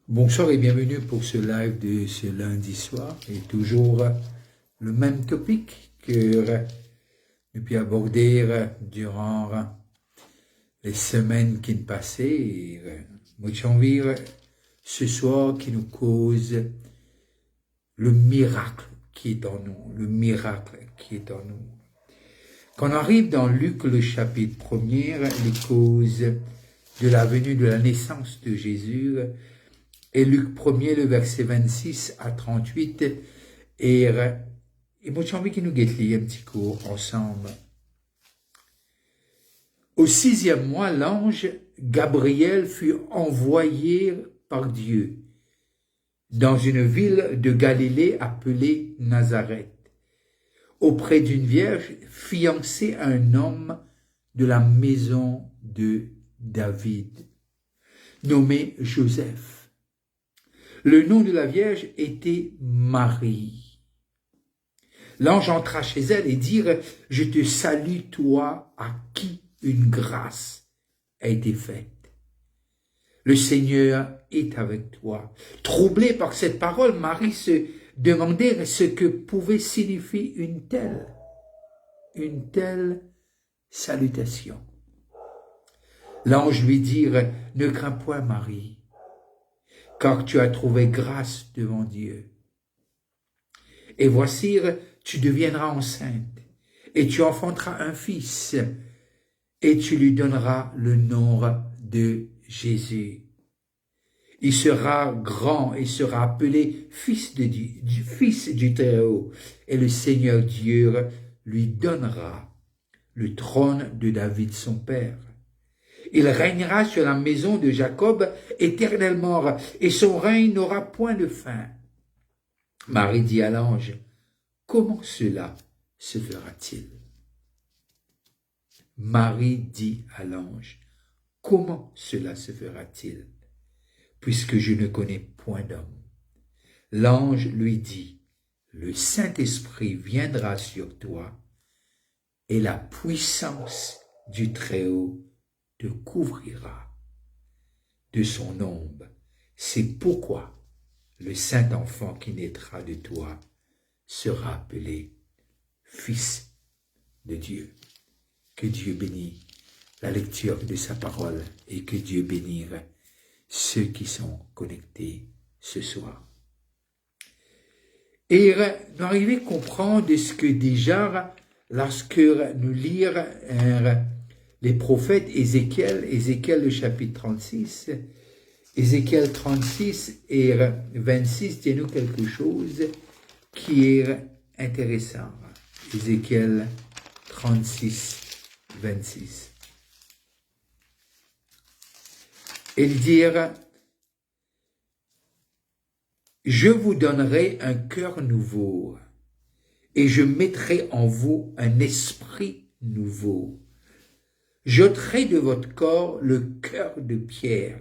Bonsoir et bienvenue pour ce live de ce lundi soir. Et toujours le même topic que nous puis aborder durant les semaines qui nous passaient. Et moi, j'ai envie ce soir qui nous cause le miracle qui est en nous. Le miracle qui est en nous. Quand on arrive dans Luc, le chapitre 1er, les causes de la venue de la naissance de Jésus, et Luc 1er, le verset 26 à 38, et moi j'ai envie qu'il nous guette un petit cours ensemble. Au 6e mois, l'ange Gabriel fut envoyé par Dieu dans une ville de Galilée appelée Nazareth, auprès d'une vierge fiancée à un homme de la maison de David, nommé Joseph. Le nom de la Vierge était Marie. L'ange entra chez elle et dit « Je te salue, toi, à qui une grâce a été faite. Le Seigneur est avec toi. » Troublée par cette parole, Marie se demandait ce que pouvait signifier une telle salutation. L'ange lui dit « Ne crains point, Marie, car tu as trouvé grâce devant Dieu. Et voici, tu deviendras enceinte, et tu enfanteras un fils, et tu lui donneras le nom de Jésus. Il sera grand et sera appelé fils du Très-Haut, et le Seigneur Dieu lui donnera le trône de David son père. Il régnera sur la maison de Jacob éternellement, et son règne n'aura point de fin. Marie dit à l'ange, « Comment cela se fera-t-il » Marie dit à l'ange, « Comment cela se fera-t-il, puisque je ne connais point d'homme » L'ange lui dit, « Le Saint-Esprit viendra sur toi, et la puissance du Très-Haut te couvrira de son ombre. C'est pourquoi le saint enfant qui naîtra de toi sera appelé Fils de Dieu. » Que Dieu bénisse la lecture de sa parole et que Dieu bénisse ceux qui sont connectés ce soir. Et nous arrivons à comprendre ce que déjà, lorsque nous lisons les prophètes Ézéchiel le chapitre 36, Ézéchiel 36 et 26, dis-nous quelque chose qui est intéressant. Ézéchiel 36, 26. Il dit, « Je vous donnerai un cœur nouveau, et je mettrai en vous un esprit nouveau. J'ôterai de votre corps le cœur de pierre,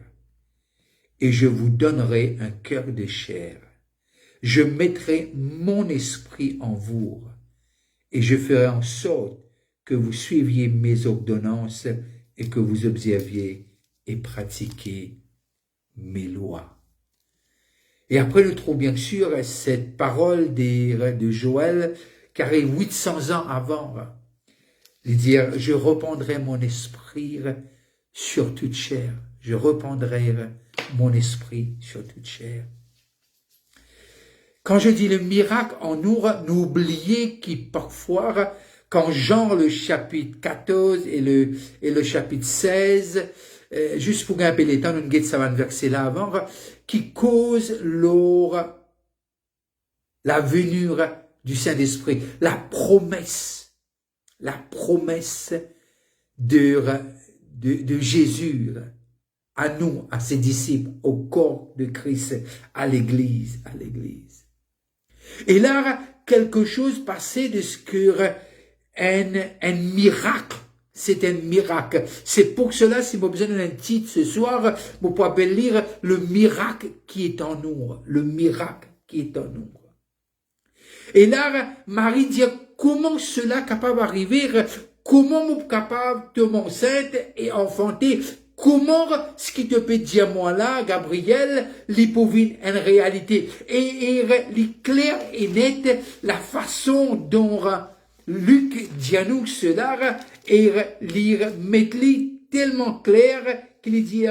et je vous donnerai un cœur de chair. Je mettrai mon esprit en vous, et je ferai en sorte que vous suiviez mes ordonnances et que vous observiez et pratiquiez mes lois. » Et après, nous trouvons bien sûr cette parole de Joël, car 800 ans avant, il dit, « Je répandrai mon esprit sur toute chair. Je répandrai mon esprit sur toute chair. » Quand je dis le miracle en nous, n'oubliez qu'il parfois, quand Jean le chapitre 14 et le chapitre 16, juste pour gagner les temps, nous avons ça verset là avant, qui cause la venue du Saint-Esprit, la promesse de Jésus à nous, à ses disciples, au corps de Christ, à l'Église. Et là, quelque chose passait de ce que un miracle. C'est un miracle. C'est pour cela, si vous avez besoin d'un titre ce soir, vous pouvez lire le miracle qui est en nous. Le miracle qui est en nous. Et là, Marie dit, comment cela est capable d'arriver? Comment vous êtes capable de m'enceinte et enfanter? comment ce qui te peut dire moi là, Gabriel, l'hypovine en réalité, et clair et net la façon dont Luc dit à nous cela, et lire metli tellement clair qu'il dit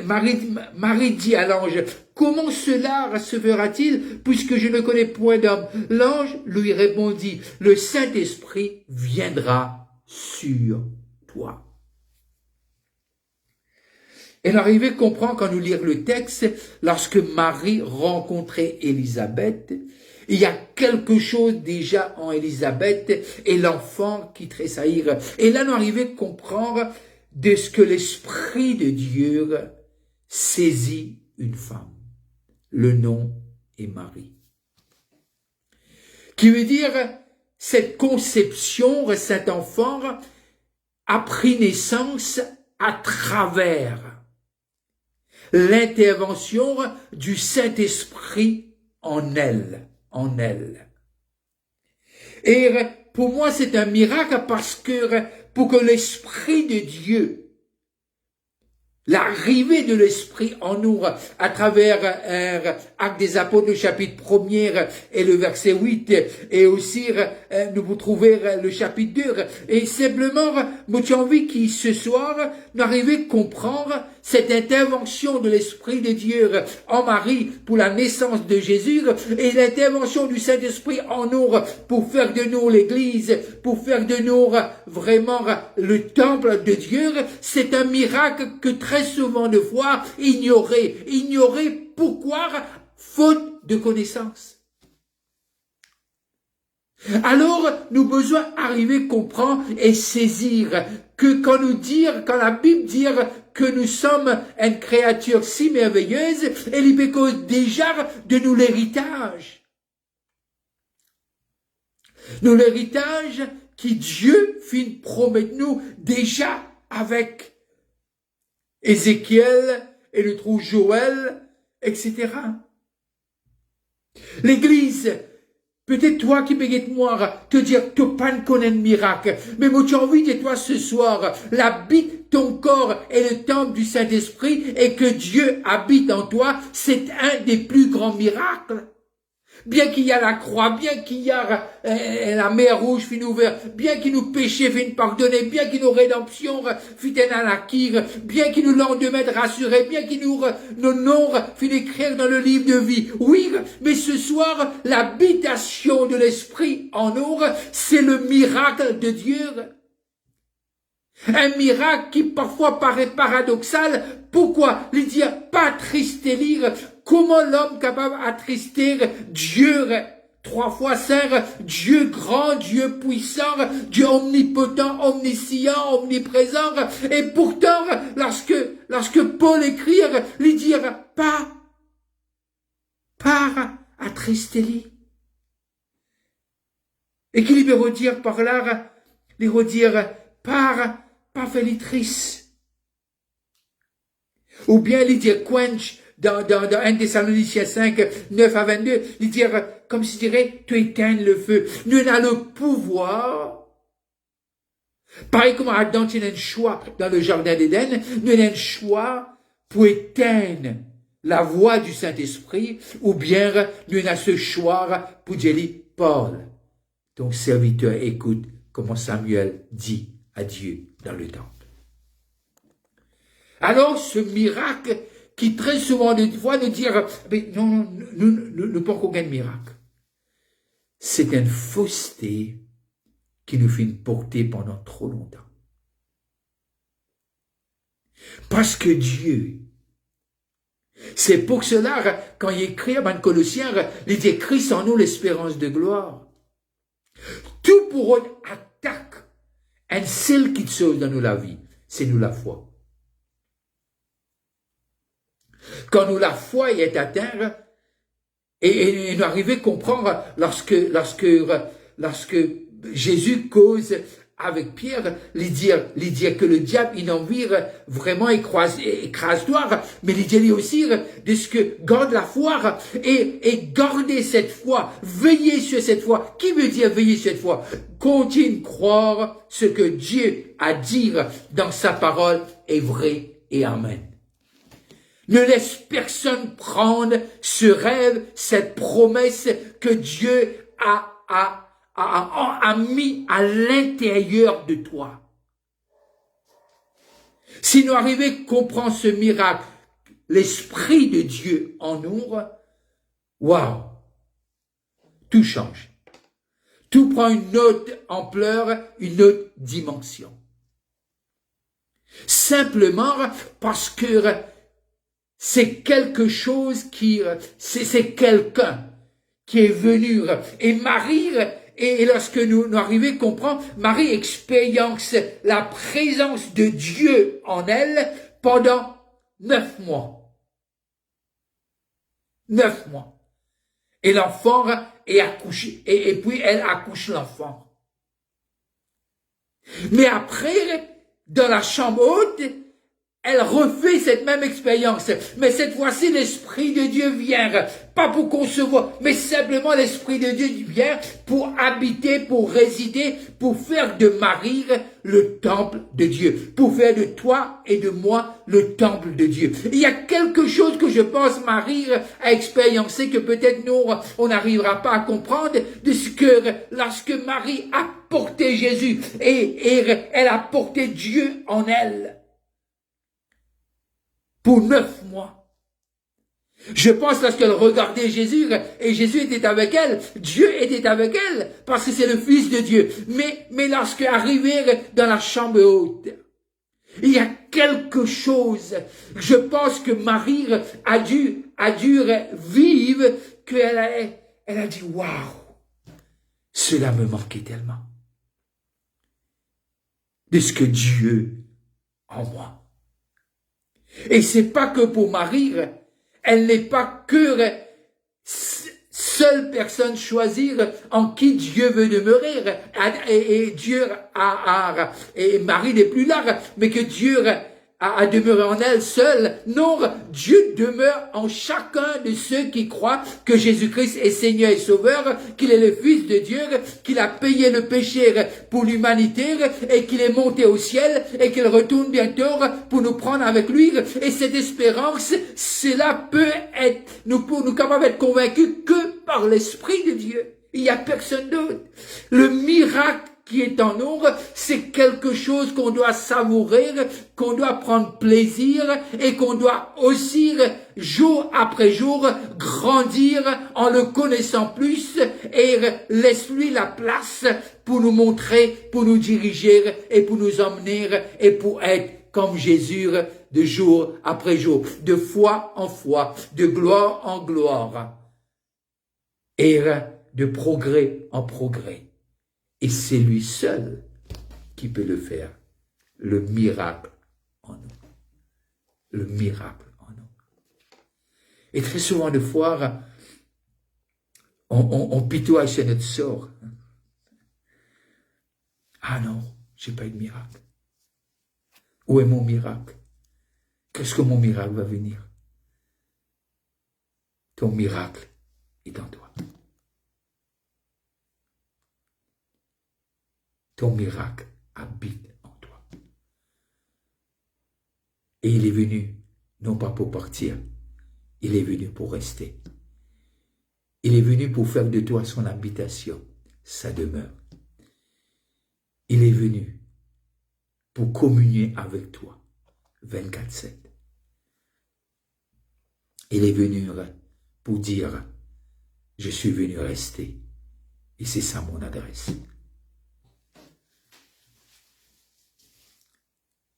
Marie dit à l'ange, comment cela se fera-t-il puisque je ne connais point d'homme? L'ange lui répondit, le Saint-Esprit viendra sur toi. Elle arrivait à comprendre quand nous lisons le texte, lorsque Marie rencontrait Élisabeth, il y a quelque chose déjà en Élisabeth et l'enfant qui tressaillit. Et là, nous arrivons à comprendre de ce que l'Esprit de Dieu saisit une femme. Le nom est Marie. Qui veut dire, cette conception, cet enfant a pris naissance à travers l'intervention du Saint-Esprit en elle. Et pour moi, c'est un miracle parce que pour que l'Esprit de Dieu, l'arrivée de l'Esprit en nous à travers Actes des Apôtres, le chapitre 1er et le verset 8, et aussi nous vous trouvez le chapitre 2. Et simplement, moi j'ai envie que ce soir, nous arrivions à comprendre cette intervention de l'Esprit de Dieu en Marie pour la naissance de Jésus et l'intervention du Saint-Esprit en nous pour faire de nous l'Église, pour faire de nous vraiment le temple de Dieu. C'est un miracle que très souvent de fois ignoré. Pourquoi? Faute de connaissance. Alors, nous devons arriver à comprendre et saisir que quand la Bible dit que nous sommes une créature si merveilleuse, elle y cause déjà de nous l'héritage. Nous l'héritage qui Dieu fin promettre nous déjà avec Ézéchiel et le trou Joël, etc. L'Église, peut-être toi qui peux moi te dire tu pas connais le miracle, mais moi tu as envie de toi ce soir, l'habite ton corps est le temple du Saint-Esprit et que Dieu habite en toi, c'est un des plus grands miracles. Bien qu'il y a la croix, bien qu'il y a la mer rouge fin ouverte, bien qu'il nous péchés fin pardonné, bien qu'il nous rédemption fin à la kir, bien qu'il nous lendemain rassuré, bien qu'il nos noms fin écrire dans le livre de vie. Oui, mais ce soir, l'habitation de l'Esprit en nous, c'est le miracle de Dieu. Un miracle qui parfois paraît paradoxal. Pourquoi? Il dit pas trister lire. Comment l'homme capable d'attrister Dieu, 3 fois saint, Dieu grand, Dieu puissant, Dieu omnipotent, omniscient, omniprésent. Et pourtant, lorsque Paul écrit, il dit pas attrister lui. Et qu'il veut redire par là, il redire pas félitrice. Ou bien il dit quench dans 1 Thessaloniciens 5, 9 à 22, il dit comme si dirait tu éteins le feu. Nous avons le pouvoir. Pareil comme Adam a un choix dans le jardin d'Éden, nous avons un choix pour éteindre la voix du Saint-Esprit, ou bien nous avons ce choix pour dire Paul, ton serviteur écoute comment Samuel dit à Dieu dans le temple. Alors, ce miracle qui très souvent de fois nous dire, mais non, nous ne pouvons aucun miracle. C'est une fausseté qui nous fait porter pendant trop longtemps. Parce que Dieu, c'est pour cela, quand il écrit à Colossiens, il dit Christ en nous l'espérance de gloire. Tout pour une attaque, un seul qui sauve dans nous la vie, c'est nous la foi. Quand nous la foi est atteinte, et nous arrivons à comprendre lorsque Jésus cause avec Pierre, lui dire que le diable, il en vire vraiment écrasoire, mais il dit aussi de ce que garde la foi et garder cette foi, veiller sur cette foi. Qui veut dire veiller sur cette foi? Continue de croire ce que Dieu a dit dans sa parole est vrai et amen. Ne laisse personne prendre ce rêve, cette promesse que Dieu a mis à l'intérieur de toi. Si nous arrivons à comprendre ce miracle, l'Esprit de Dieu en nous, waouh, tout change. Tout prend une autre ampleur, une autre dimension. Simplement parce que c'est quelque chose c'est quelqu'un qui est venu. Et Marie, et lorsque nous arrivons à comprendre, Marie expérience la présence de Dieu en elle pendant 9 mois. 9 mois. Et l'enfant est accouché, et puis elle accouche l'enfant. Mais après, dans la chambre haute, elle refait cette même expérience. Mais cette fois-ci, l'Esprit de Dieu vient. Pas pour concevoir, mais simplement l'Esprit de Dieu vient pour habiter, pour résider, pour faire de Marie le temple de Dieu. Pour faire de toi et de moi le temple de Dieu. Il y a quelque chose que je pense Marie a expériencé que peut-être nous, on n'arrivera pas à comprendre, de ce que lorsque Marie a porté Jésus et elle a porté Dieu en elle. Pour 9 mois. Je pense lorsqu'elle regardait Jésus, et Jésus était avec elle, Dieu était avec elle, parce que c'est le Fils de Dieu. Mais lorsqu'elle arrivait dans la chambre haute, il y a quelque chose, je pense que Marie a dû vivre, qu'elle a dit, waouh, cela me manquait tellement. De ce que Dieu en moi. Et c'est pas que pour Marie, elle n'est pas que seule personne choisir en qui Dieu veut demeurer. Et Dieu et Marie n'est plus là, mais que Dieu a demeuré en elle seule. Non, Dieu demeure en chacun de ceux qui croient que Jésus-Christ est Seigneur et Sauveur, qu'il est le Fils de Dieu, qu'il a payé le péché pour l'humanité et qu'il est monté au ciel et qu'il retourne bientôt pour nous prendre avec lui. Et cette espérance, cela peut être, nous capables d'être convaincus que par l'Esprit de Dieu. Il n'y a personne d'autre. Le miracle qui est en nous, c'est quelque chose qu'on doit savourer, qu'on doit prendre plaisir et qu'on doit aussi, jour après jour, grandir en le connaissant plus et laisse-lui la place pour nous montrer, pour nous diriger et pour nous emmener et pour être comme Jésus de jour après jour, de foi en foi, de gloire en gloire et de progrès en progrès. Et c'est lui seul qui peut le faire. Le miracle en nous. Le miracle en nous. Et très souvent de fois, on pitoie sur notre sort. Ah non, j'ai pas eu de miracle. Où est mon miracle? Qu'est-ce que mon miracle va venir? Ton miracle est en toi. Ton miracle habite en toi. Et il est venu, non pas pour partir, il est venu pour rester. Il est venu pour faire de toi son habitation, sa demeure. Il est venu pour communier avec toi, 24/7. Il est venu pour dire, je suis venu rester. Et c'est ça mon adresse.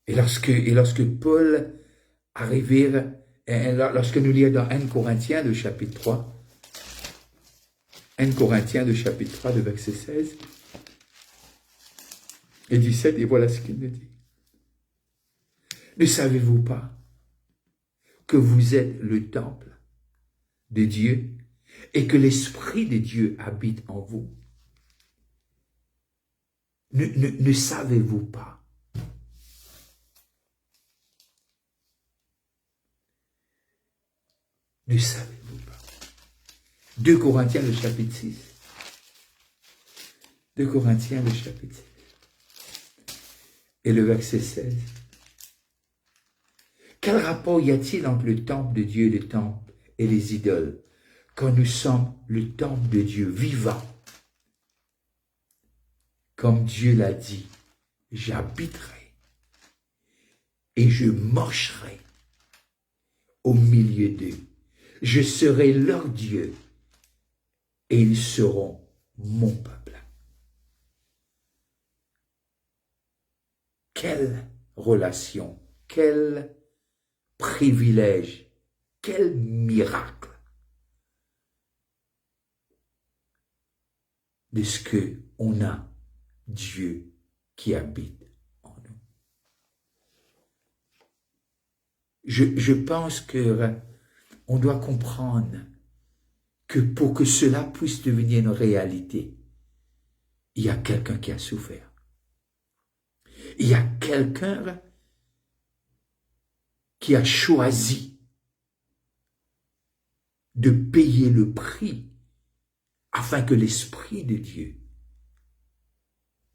Et lorsque Paul arrivait, lorsque nous lisons dans 1 Corinthiens, le chapitre 3, 1 Corinthiens, le chapitre 3, de verset 16 et 17, et voilà ce qu'il nous dit. Ne savez-vous pas que vous êtes le temple de Dieu et que l'Esprit de Dieu habite en vous? Ne savez-vous pas? Ne savez-vous pas? 2 Corinthiens, le chapitre 6. 2 Corinthiens, le chapitre 6. Et le verset 16. Quel rapport y a-t-il entre le temple de Dieu, le temple et les idoles, quand nous sommes le temple de Dieu vivant? Comme Dieu l'a dit, j'habiterai et je marcherai au milieu d'eux. Je serai leur Dieu et ils seront mon peuple. Quelle relation, quel privilège, quel miracle de ce que on a Dieu qui habite en nous. Je pense que on doit comprendre que pour que cela puisse devenir une réalité, il y a quelqu'un qui a souffert. Il y a quelqu'un qui a choisi de payer le prix afin que l'Esprit de Dieu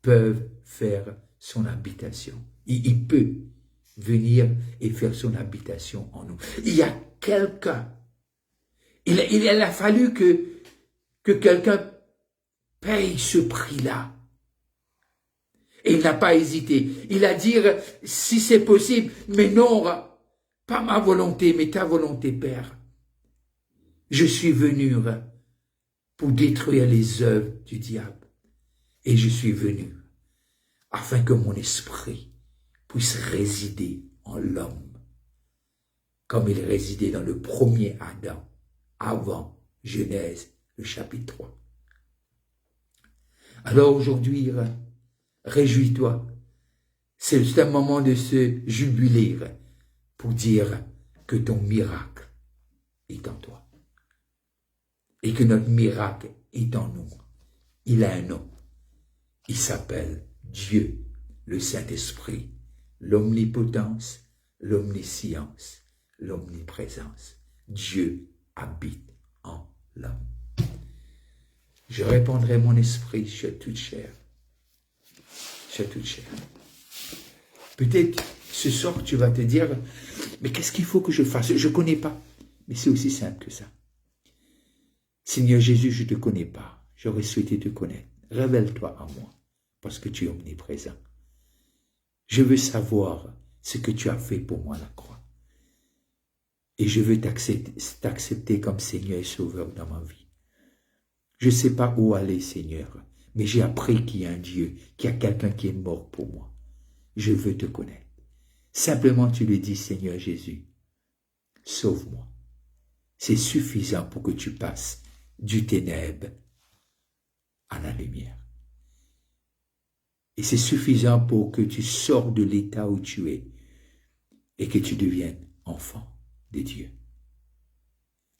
puisse faire son habitation. Il peut venir et faire son habitation en nous. Il y a quelqu'un. Il a fallu que quelqu'un paye ce prix-là. Et il n'a pas hésité. Il a dit, si c'est possible, mais non, pas ma volonté, mais ta volonté, Père. Je suis venu pour détruire les œuvres du diable. Et je suis venu afin que mon esprit puisse résider en l'homme, comme il résidait dans le premier Adam, avant Genèse, le chapitre 3. Alors aujourd'hui, réjouis-toi. C'est un moment de se jubiler pour dire que ton miracle est en toi. Et que notre miracle est en nous. Il a un nom. Il s'appelle Dieu, le Saint-Esprit, l'omnipotence, l'omniscience, l'omniprésence. Dieu habite en l'homme. Je répandrai mon esprit sur toute chair. Sur toute chair. Peut-être ce soir tu vas te dire, mais qu'est-ce qu'il faut que je fasse? Je ne connais pas. Mais c'est aussi simple que ça. Seigneur Jésus, je ne te connais pas. J'aurais souhaité te connaître. Révèle-toi à moi, parce que tu es omniprésent. Je veux savoir ce que tu as fait pour moi à la croix. Et je veux t'accepter comme Seigneur et Sauveur dans ma vie. Je ne sais pas où aller, Seigneur, mais j'ai appris qu'il y a un Dieu, qu'il y a quelqu'un qui est mort pour moi. Je veux te connaître. Simplement, tu lui dis, Seigneur Jésus, sauve-moi. C'est suffisant pour que tu passes du ténèbre à la lumière. Et c'est suffisant pour que tu sors de l'état où tu es et que tu deviennes enfant de Dieu.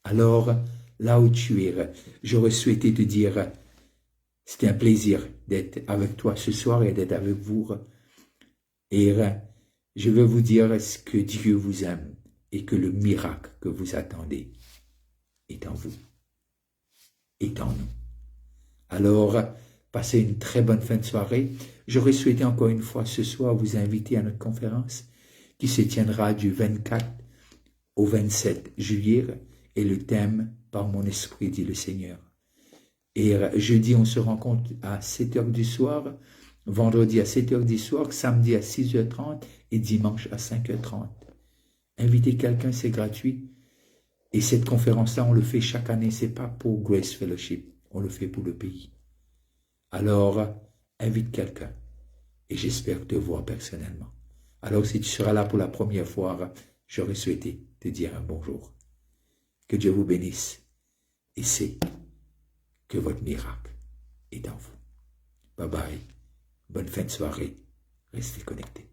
Alors, là où tu es, j'aurais souhaité te dire, c'était un plaisir d'être avec toi ce soir et d'être avec vous. Et je veux vous dire que Dieu vous aime et que le miracle que vous attendez est en vous, est en nous. Alors, passez une très bonne fin de soirée. J'aurais souhaité encore une fois ce soir vous inviter à notre conférence qui se tiendra du 24 au 27 juillet et le thème « Par mon esprit, dit le Seigneur ». Et jeudi, on se rencontre à 7h du soir, vendredi à 7h du soir, samedi à 6h30 et dimanche à 5h30. Invitez quelqu'un, c'est gratuit. Et cette conférence-là, on le fait chaque année, c'est pas pour Grace Fellowship, on le fait pour le pays. Alors, invite quelqu'un et j'espère te voir personnellement. Alors, si tu seras là pour la première fois, j'aurais souhaité te dire un bonjour. Que Dieu vous bénisse et c'est que votre miracle est en vous. Bye bye. Bonne fin de soirée. Restez connectés.